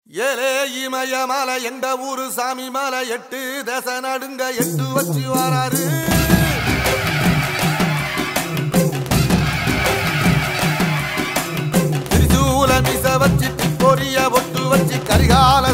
ஏலே இமய மலை எந்த ஊரு சாமி மலை 8 தேச நடுங்க 8 வச்சு வராரு. திரிசூல மிச வச்சு பொரிய ஒட்டு வச்சு கரிகால